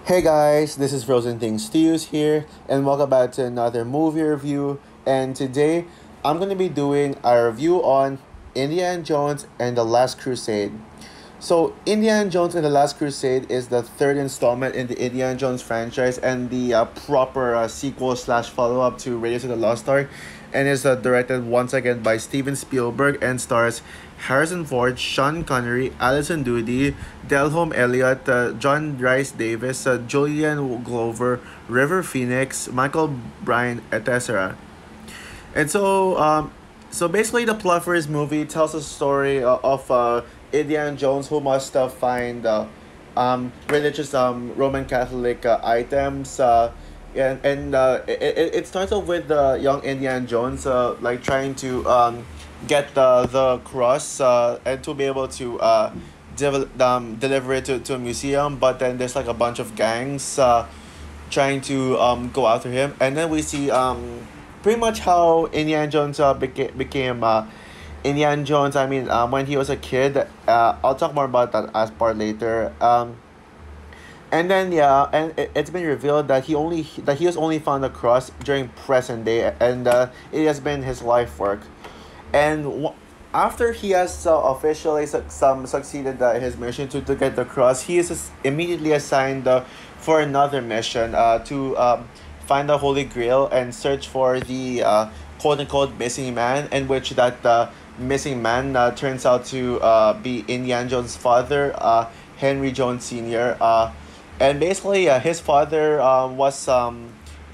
Hey guys, this is Frozen Things Stews here, and welcome back to another movie review. And today, I'm going to be doing a review on Indiana Jones and the Last Crusade. So, Indiana Jones and the Last Crusade is the third installment in the Indiana Jones franchise and the proper sequel slash follow up to Raiders of the Lost Ark, and is directed once again by Steven Spielberg and stars Harrison Ford, Sean Connery, Alison Doody, Delholm Elliott, John Rice Davis, Julian Glover, River Phoenix, Michael Bryan, etc. And so basically, the plot for his movie tells a story of Indiana Jones who must find religious Roman Catholic items. And it starts off with young Indiana Jones like trying to get the cross and to be able to deliver it to a museum. But then there's like a bunch of gangs trying to go after him, and then we see pretty much how Indiana Jones became Indiana Jones. I mean, when he was a kid. I'll talk more about that as part later. And then yeah, and it's been revealed that he has only found the cross during present day, and it has been his life work. And after he has officially succeeded his mission to get the cross, he is immediately assigned for another mission to find the Holy Grail and search for the quote unquote missing man, in which that missing man turns out to be Indiana Jones' father, Henry Jones Sr. And basically, his father was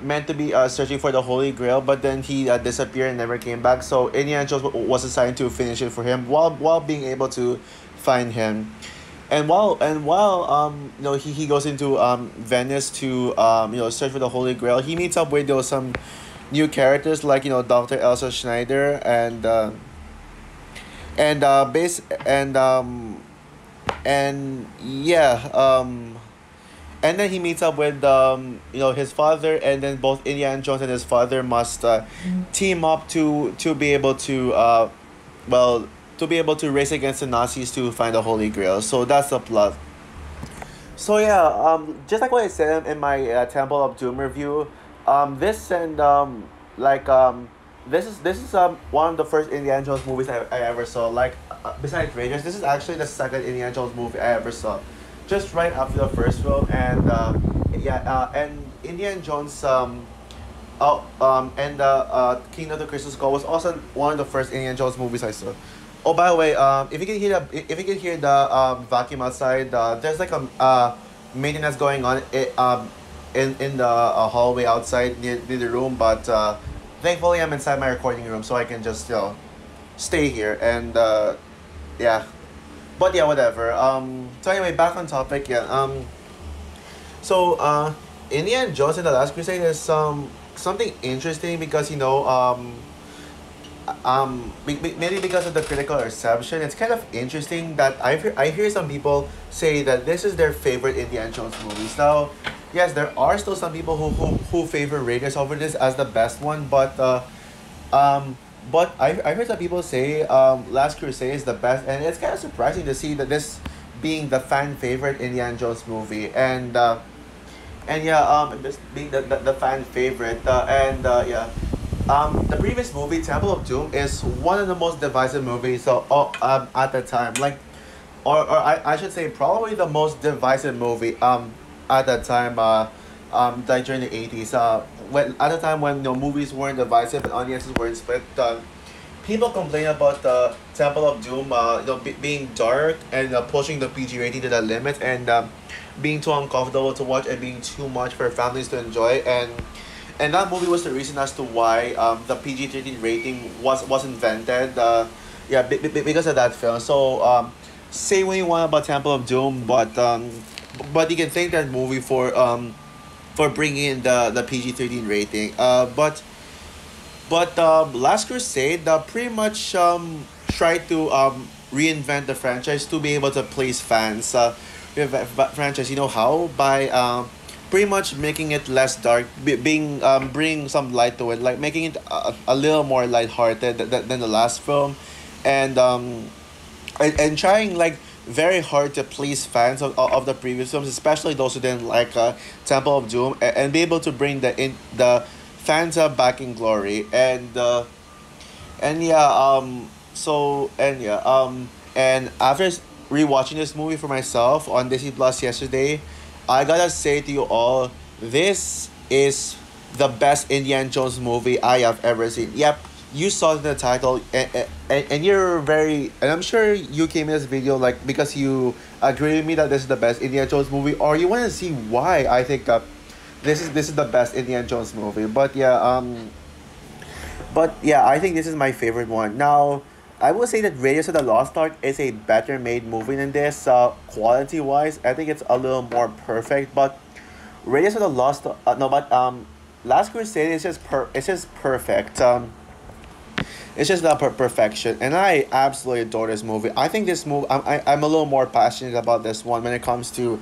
meant to be searching for the Holy Grail, but then he disappeared and never came back. So Indiana Jones was assigned to finish it for him while being able to find him. And while he goes into Venice to search for the Holy Grail, he meets up with some new characters like Dr. Elsa Schneider and base and yeah and then he meets up with his father, and then both Indiana Jones and his father must team up to be able to well to be able to race against the Nazis to find the Holy Grail. So that's the plot. So yeah, just like what I said in my Temple of Doom review, this and this is one of the first Indiana Jones movies I ever saw. Like besides Raiders, this is actually the second Indiana Jones movie I ever saw, just right after the first film. And and Indiana Jones and King of the Crystal Skull was also one of the first Indiana Jones movies I saw. Oh, by the way, if you can hear the vacuum outside, there's like a maintenance going on in the hallway outside near the room, but thankfully I'm inside my recording room, so I can just stay here and yeah. But yeah, whatever. So anyway, back on topic. Yeah. So Indiana Jones and the Last Crusade is something interesting because maybe because of the critical reception, it's kind of interesting that I hear some people say that this is their favorite Indiana Jones movies. Now, yes, there are still some people who favor Raiders over this as the best one, um, but I heard some people say Last Crusade is the best, and it's kind of surprising to see that this being the fan favorite Indiana Jones movie, and yeah, this being the fan favorite, and yeah. The previous movie, Temple of Doom, is one of the most divisive movies at the time. Like, or I should say, probably the most divisive movie at that time. Like during the 80s. When at the time when movies weren't divisive and audiences weren't split. People complain about the Temple of Doom, being dark and pushing the PG rating to the limit, and being too uncomfortable to watch and being too much for families to enjoy. And that movie was the reason as to why the PG-13 rating was invented. Yeah, because of that film. So say what you want about Temple of Doom, but you can thank that movie for bringing in the PG-13 rating. But Last Crusade pretty much tried to reinvent the franchise to be able to please fans. With the franchise, you know how? By pretty much making it less dark, being bringing some light to it, like making it a little more lighthearted than the last film, and and trying like very hard to please fans of the previous films, especially those who didn't like Temple of Doom, and be able to bring the fans back in glory. And yeah, and after rewatching this movie for myself on Disney Plus yesterday, I gotta say to you all, this is the best Indiana Jones movie I have ever seen. Yep, you saw it in the title, and you're very, and I'm sure you came in this video like because you agree with me that this is the best Indiana Jones movie, or you want to see why I think this is the best Indiana Jones movie. But yeah, I think this is my favorite one. Now, I will say that Raiders of the Lost Ark is a better made movie than this. Quality wise, I think it's a little more perfect. But Raiders of the Lost, no, but Last Crusade is it's just perfect. It's just the perfection, and I absolutely adore this movie. I think this movie, I'm a little more passionate about this one when it comes to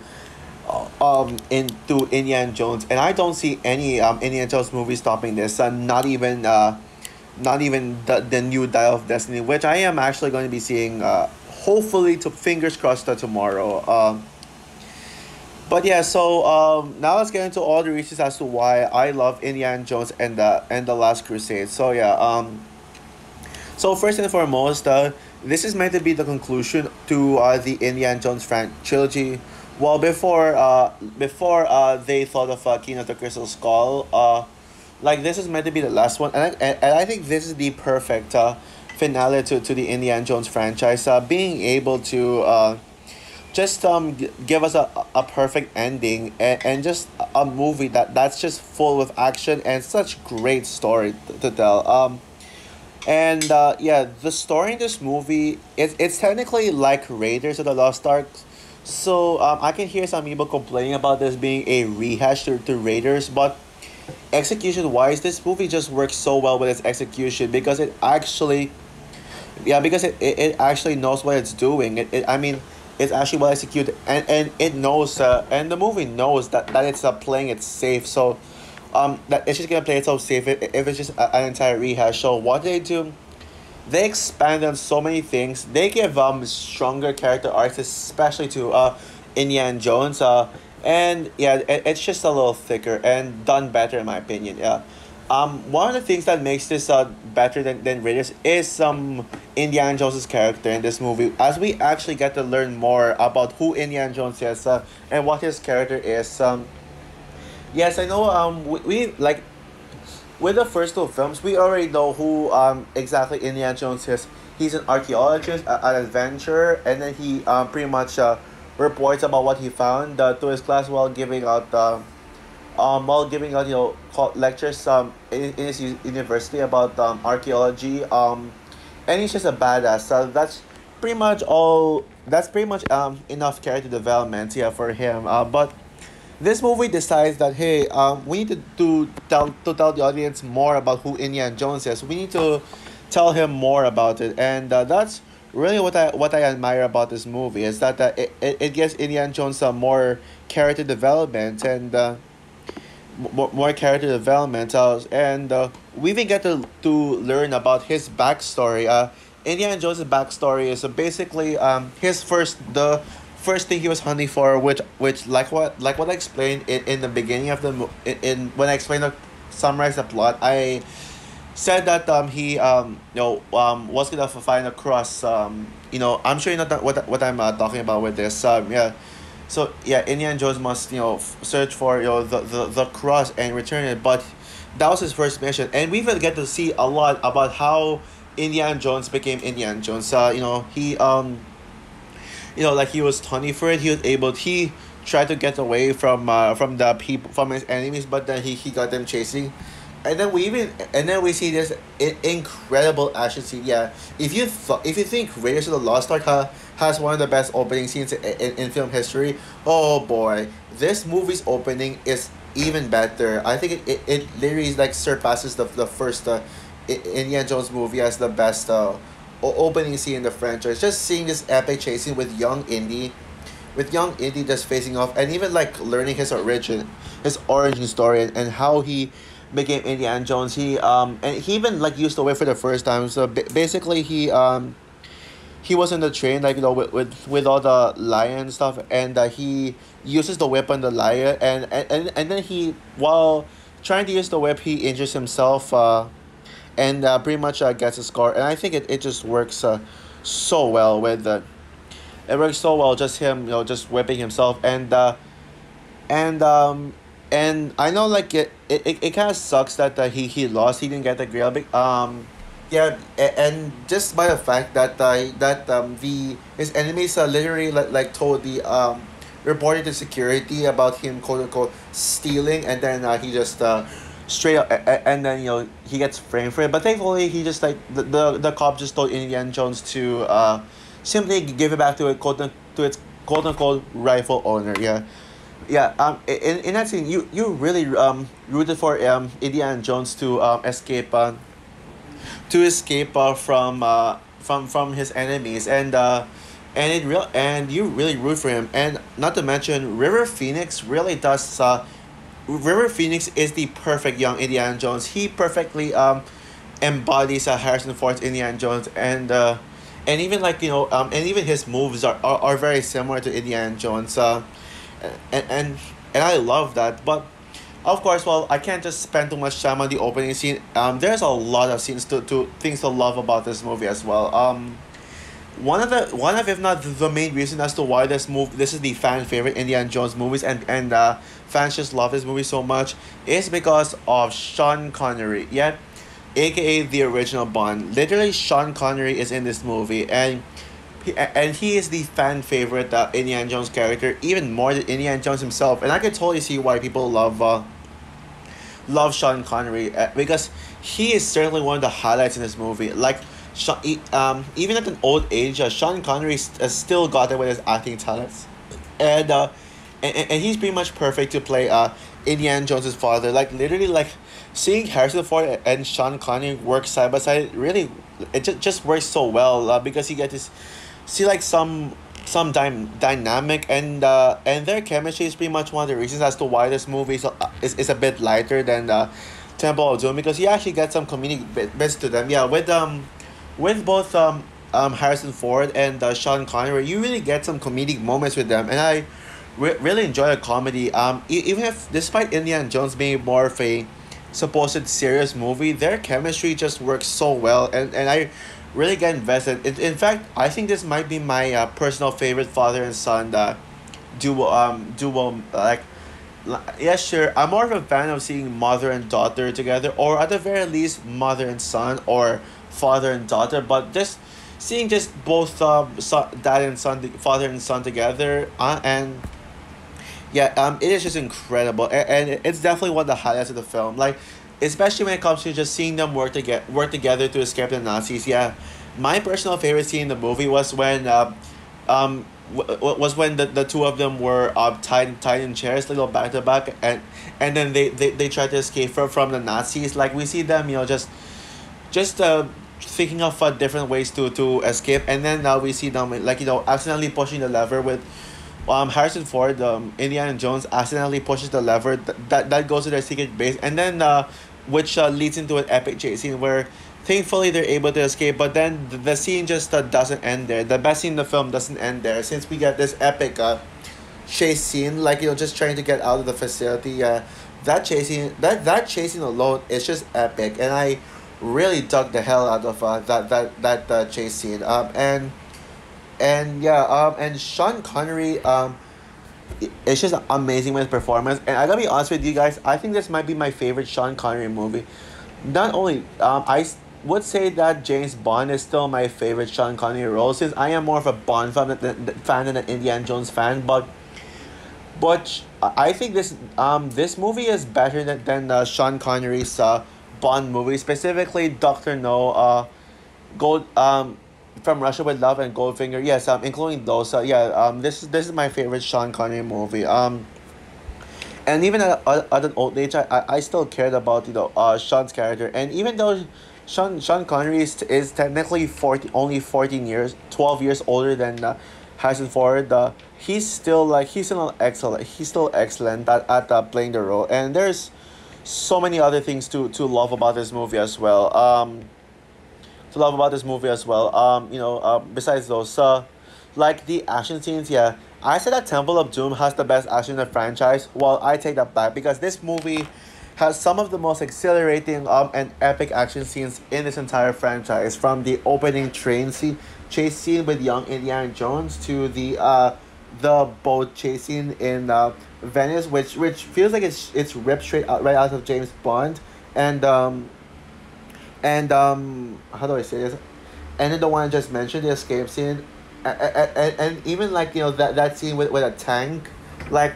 into Indiana Jones, and I don't see any Indiana Jones movie stopping this. Not even the new Dial of Destiny, which I am actually going to be seeing. Hopefully, to fingers crossed tomorrow. But yeah, so now let's get into all the reasons as to why I love Indiana Jones and the Last Crusade. So yeah, so first and foremost, this is meant to be the conclusion to the Indiana Jones trilogy. Well, before they thought of King of the Crystal Skull, like this is meant to be the last one, and I think this is the perfect finale to the Indiana Jones franchise. Being able to just give us a perfect ending, and just a movie that's just full of action and such great story to tell. And yeah, the story in this movie it's technically like Raiders of the Lost Ark. So I can hear some people complaining about this being a rehash to Raiders, but execution wise, this movie just works so well with its execution because it actually, yeah, because it actually knows what it's doing. I mean, it's actually well executed, and it knows, and the movie knows that it's playing it safe. So that it's just gonna play it so safe if it's just an entire rehash. So what they do, they expand on so many things. They give stronger character arcs, especially to Indiana Jones. And yeah, it's just a little thicker and done better in my opinion. Yeah. One of the things that makes this better than Raiders is Indiana Jones's character in this movie, as we actually get to learn more about who Indiana Jones is, and what his character is. Yes, I know. We like with the first two films, we already know who exactly Indiana Jones is. He's an archaeologist, an adventurer, and then he pretty much reports about what he found to his class while giving out lectures in his university about archaeology. And he's just a badass. So that's pretty much all. That's pretty much enough character development, yeah, for him. But this movie decides that hey, we need to tell the audience more about who Indiana Jones is. We need to tell him more about it, and that's really what I admire about this movie is that it gives Indiana Jones some more character development and more character development, and we even get to learn about his backstory. Indiana Jones' backstory is basically the first thing he was hunting for, which like what I explained in the beginning of in when I explained summarize the plot. I said that he was gonna find a cross. I'm sure you know what I'm talking about with this. Yeah. So yeah, Indiana Jones must search for the cross and return it, but that was his first mission, and we will get to see a lot about how Indiana Jones became Indiana Jones. Like he was hunting for it. He tried to get away from the people, from his enemies, but then he got them chasing. And then we see this incredible action scene. Yeah, if you think Raiders of the Lost Ark has one of the best opening scenes in film history, oh boy, this movie's opening is even better. I think it literally like surpasses the first Indiana Jones movie as the best opening scene in the franchise. Just seeing this epic chasing with young Indy just facing off, and even like learning his origin story, and how he became Indiana Jones. He even like used the way for the first time. So basically he was in the train, like, with all the lion stuff, and he uses the whip on the lion, and then he, while trying to use the whip, he injures himself, and pretty much gets a scar. And I think it just works so well with it works so well, just him, just whipping himself. And and I know, like, it kind of sucks that he lost, he didn't get the grill. Yeah, and just by the fact that the his enemies literally, like told the reported to security about him, quote unquote, stealing, and then he just straight up, and then he gets framed for it. But thankfully, he just, like, the cop just told Indiana Jones to simply give it back to to its quote unquote rightful owner. Yeah. Yeah, in that scene, you really rooted for Indiana Jones to escape from his enemies. And you really root for him. And not to mention, River Phoenix is the perfect young Indiana Jones. He perfectly embodies Harrison Ford's Indiana Jones. And even, like, and even his moves are very similar to Indiana Jones. And and and I love that. But of course, well, I can't just spend too much time on the opening scene. There's a lot of scenes to things to love about this movie as well. One of, if not the main reason as to why this is the fan favorite Indiana Jones movies, and fans just love this movie so much, is because of Sean Connery. Yeah, aka the original Bond. Literally, Sean Connery is in this movie, and he is the fan favorite Indiana Jones character, even more than Indiana Jones himself. And I can totally see why people love Sean Connery, because he is certainly one of the highlights in this movie. Like, even at an old age, Sean Connery still got it with his acting talents, and and he's pretty much perfect to play Indiana Jones's father. Like, literally, like, seeing Harrison Ford and Sean Connery work side by side, really, it just works so well, because you get to see, like, some dynamic, and their chemistry is pretty much one of the reasons as to why this movie is a bit lighter than Temple of Doom, because you actually get some comedic bits to them. Yeah, with both Harrison Ford and Sean Connery, you really get some comedic moments with them, and I really enjoy the comedy. Even if, despite Indiana Jones being more of a supposed serious movie, their chemistry just works so well, and I really get invested. In fact, I think this might be my personal favorite father and son duo. Yeah, sure. I'm more of a fan of seeing mother and daughter together, or at the very least, mother and son, or father and daughter. But just seeing just both dad and son, father and son together, and yeah, it is just incredible, and it's definitely one of the highlights of the film. Like, especially when it comes to just seeing them work together to escape the Nazis. Yeah, my personal favorite scene in the movie was when was when the two of them were tied in chairs, little back to back, and then they tried to escape from the Nazis. Like, we see them, just thinking of different ways to escape, and then now we see them, like, accidentally pushing the lever with Harrison Ford, Indiana Jones accidentally pushes the lever that goes to their secret base, and then which leads into an epic chase scene where thankfully they're able to escape. But then the scene just doesn't end there. The best scene in the film doesn't end there, since we get this epic chase scene, like, just trying to get out of the facility. That chasing alone is just epic, and I really dug the hell out of that chase scene. And yeah, and Sean Connery, it's just amazing with his performance. And I gotta be honest with you guys, I think this might be my favorite Sean Connery movie. Not only would say that James Bond is still my favorite Sean Connery role, since I am more of a Bond fan than an Indiana Jones fan. But I think this movie is better than Sean Connery's Bond movie, specifically Doctor No, Gold From Russia with Love, and Goldfinger. Yes, including those. Yeah, this is my favorite Sean Connery movie. And even at an old age, I still cared about Sean's character. And even though Sean Connery is technically 12 years older than Harrison Ford, he's still excellent at playing the role. And there's so many other things to love about this movie as well. to love about this movie as well. Besides those, like the action scenes, yeah, I said that Temple of Doom has the best action in the franchise. Well, I take that back because this movie has some of the most exhilarating and epic action scenes in this entire franchise. From the opening chase scene with young Indiana Jones to the boat chase scene in Venice, which feels like it's ripped straight out right out of James Bond, and how do I say this? And then the one I just mentioned, the escape scene, and even like that scene with a tank, like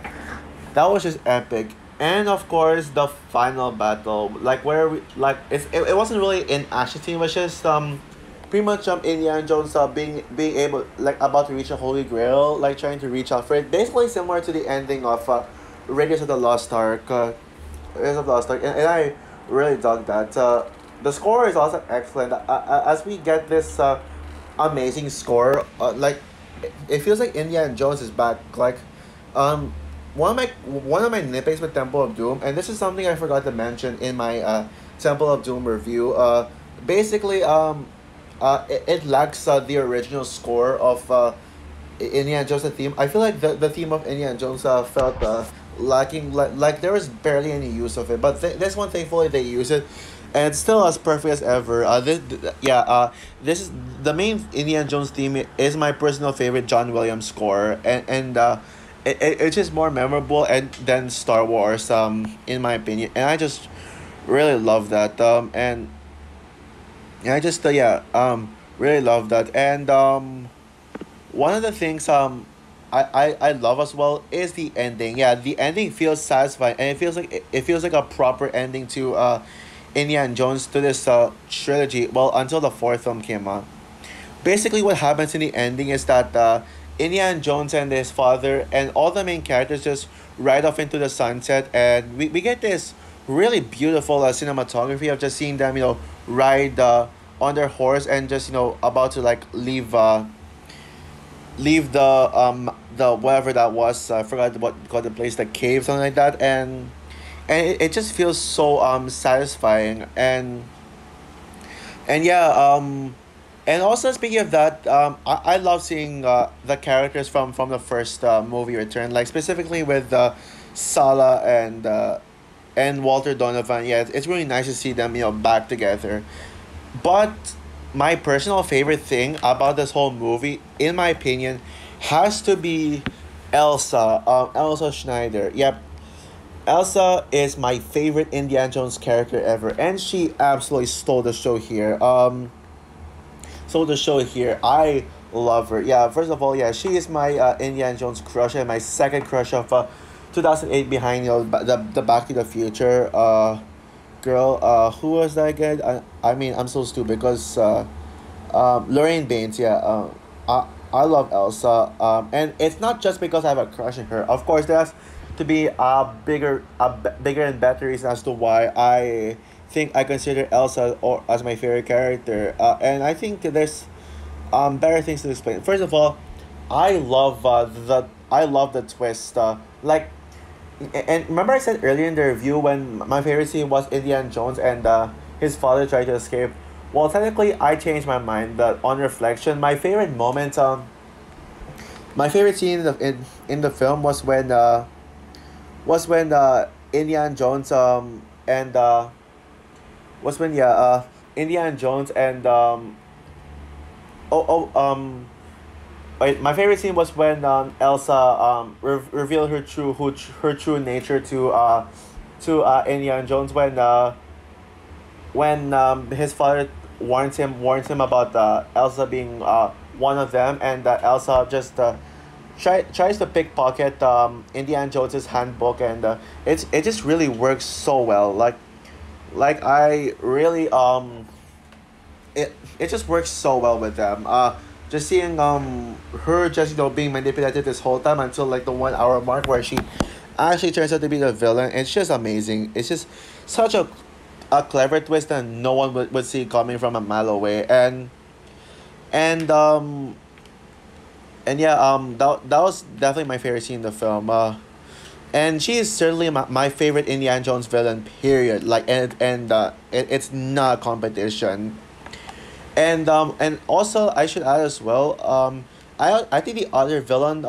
that was just epic. And of course the final battle, like where we like it wasn't really an action scene, it was just pretty much Indiana Jones being able, like, about to reach a holy grail, like trying to reach out for it, basically similar to the ending of Raiders of the Lost Ark, Raiders of the Lost Ark, and I really dug that. The score is also excellent. As we get this amazing score, it feels like Indiana Jones is back. Like, um, one of my nitpicks with Temple of Doom, and this is something I forgot to mention in my Temple of Doom review. Basically, it lacks the original score of Indiana Jones, the theme. I feel like the theme of Indiana Jones felt lacking. Like there was barely any use of it. But this one, thankfully, they use it, and it's still as perfect as ever. Yeah. This is the main Indiana Jones theme is my personal favorite John Williams score, it's just more memorable and than Star Wars, in my opinion, and I just really love that. And I just really love that. And one of the things I love as well is the ending. Yeah, the ending feels satisfying, and it feels like a proper ending to Indiana Jones, to this trilogy. Well, until the fourth film came out. Basically, what happens in the ending is that Indiana Jones and his father and all the main characters just ride off into the sunset, and we get this really beautiful cinematography of just seeing them, ride on their horse and just about to like leave the whatever that was. I forgot what called the place, the cave, something like that, and it just feels so satisfying. And yeah, and also speaking of that, I love seeing the characters from the first movie return, like specifically with Sala and Walter Donovan. Yeah, it's really nice to see them back together. But my personal favorite thing about this whole movie, in my opinion, has to be Elsa. Elsa Schneider. Yep, Elsa is my favorite Indiana Jones character ever, and she absolutely stole the show here. I love her. Yeah, first of all, yeah, she is my Indiana Jones crush, and my second crush of 2008, behind the Back to the Future girl. Who was that again? I mean, I'm so stupid because Lorraine Baines. Yeah. I love Elsa. And it's not just because I have a crush on her. Of course, there has to be bigger and better reason as to why I think I consider Elsa or as my favorite character. And I think there's better things to explain. First of all, I love the twist. And remember I said earlier in the review when my favorite scene was Indiana Jones and his father tried to escape. Well, technically, I changed my mind. But on reflection, my favorite scene in the film was when Indiana Jones and was when yeah Indiana Jones and oh oh wait, my favorite scene was when Elsa revealed her true nature to Indiana Jones when his father warns him about Elsa being one of them, and Elsa just tries to pickpocket Indiana Jones's handbook, and it just really works so well. I really it just works so well with them. Just seeing her just being manipulated this whole time until like the 1 hour mark where she actually turns out to be the villain. It's just amazing. It's just such a clever twist that no one would see coming from a mile away. And and yeah, that was definitely my favorite scene in the film. And she is certainly my favorite Indiana Jones villain. Period. Like, it's not a competition. And also I should add as well. I think the other villain,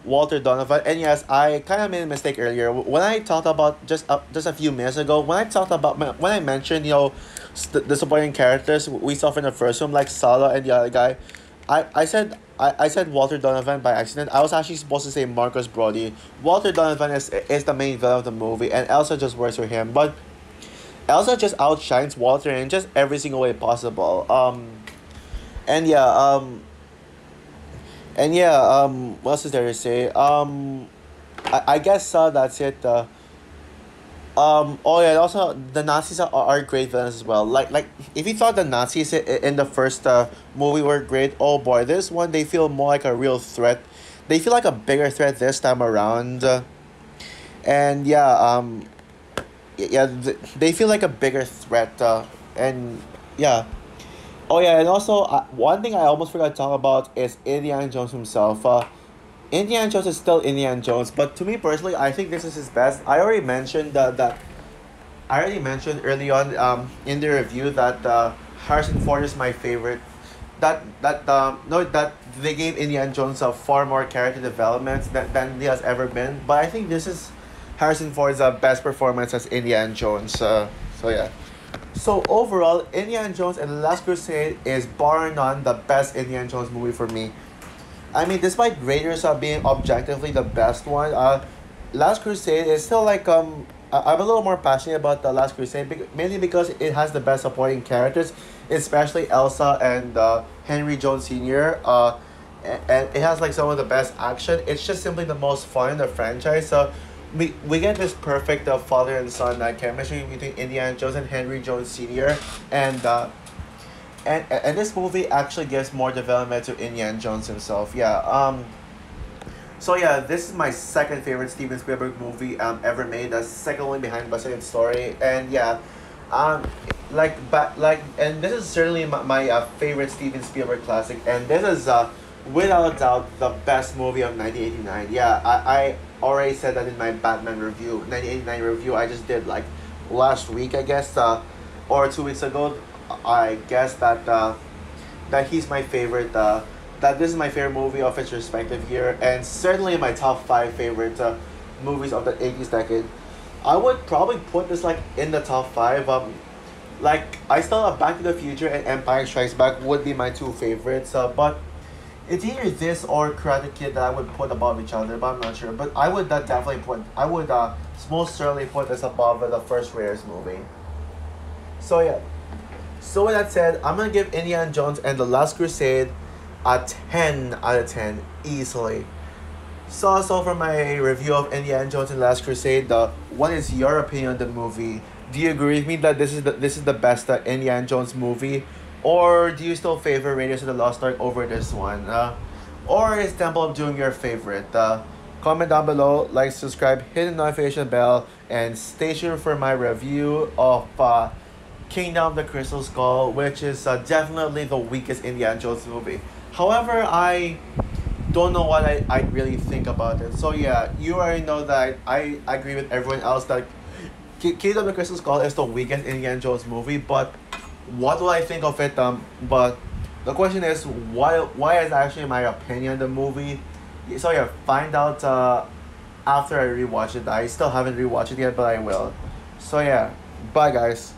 Walter Donovan. And yes, I kind of made a mistake earlier when I talked about just a few minutes ago. When I talked about when I mentioned the supporting characters we saw from the first film, like Sala and the other guy, I said Walter Donovan by accident. I was actually supposed to say Marcus Brody. Walter Donovan is the main villain of the movie, and Elsa just works for him. But Elsa just outshines Walter in just every single way possible. And yeah, what else is there to say? I guess that's it. Oh yeah, and also the Nazis are great villains as well. Like if you thought the Nazis in the first movie were great, oh boy, this one they feel more like a real threat. They feel like a bigger threat this time around. And yeah, they feel like a bigger threat. And yeah. Oh yeah, and also one thing I almost forgot to talk about is Indiana Jones himself. Indiana Jones is still Indiana Jones, but to me personally, I think this is his best. I already mentioned early on in the review that Harrison Ford is my favorite. That they gave Indiana Jones a far more character development than he has ever been. But I think this is Harrison Ford's best performance as Indiana Jones. So yeah. So overall, Indiana Jones and the Last Crusade is bar none the best Indiana Jones movie for me. I mean, despite Raiders being objectively the best one, Last Crusade is still like I'm a little more passionate about the Last Crusade mainly because it has the best supporting characters, especially Elsa and Henry Jones Sr. And it has like some of the best action. It's just simply the most fun in the franchise. So we get this perfect father and son chemistry between Indiana Jones and Henry Jones Sr. and and this movie actually gives more development to Indiana Jones himself. Yeah. So yeah, this is my second favorite Steven Spielberg movie ever made. That's second only behind West Side Story. And yeah, um, and this is certainly my favorite Steven Spielberg classic. And this is without a doubt the best movie of 1989. Yeah, I already said that in my Batman review, 1989 review. I just did like last week, I guess, or 2 weeks ago. I guess that he's my favorite. That this is my favorite movie of its respective year, and certainly my top five favorite movies of the 80s decade. I would probably put this like in the top five. Like I still have Back to the Future and Empire Strikes Back would be my two favorites. But it's either this or Karate Kid that I would put above each other, but I'm not sure. But I would definitely put. I would most certainly put this above the first Raiders movie. So yeah. So with that said, I'm gonna give Indiana Jones and the Last Crusade a 10 out of 10 easily. So for my review of Indiana Jones and the Last Crusade, what is your opinion on the movie? Do you agree with me that this is the best Indiana Jones movie, or do you still favor Raiders of the Lost Ark over this one? Or is Temple of Doom your favorite? Comment down below, like, subscribe, hit the notification bell, and stay tuned for my review of Kingdom of the Crystal Skull, which is definitely the weakest Indiana Jones movie. However, I don't know what I really think about it. So yeah, you already know that I agree with everyone else that Kingdom of the Crystal Skull is the weakest Indiana Jones movie. But what do I think of it? But the question is, why is actually my opinion on the movie? So yeah, find out after I rewatch it. I still haven't rewatched it yet, but I will. So yeah, bye guys.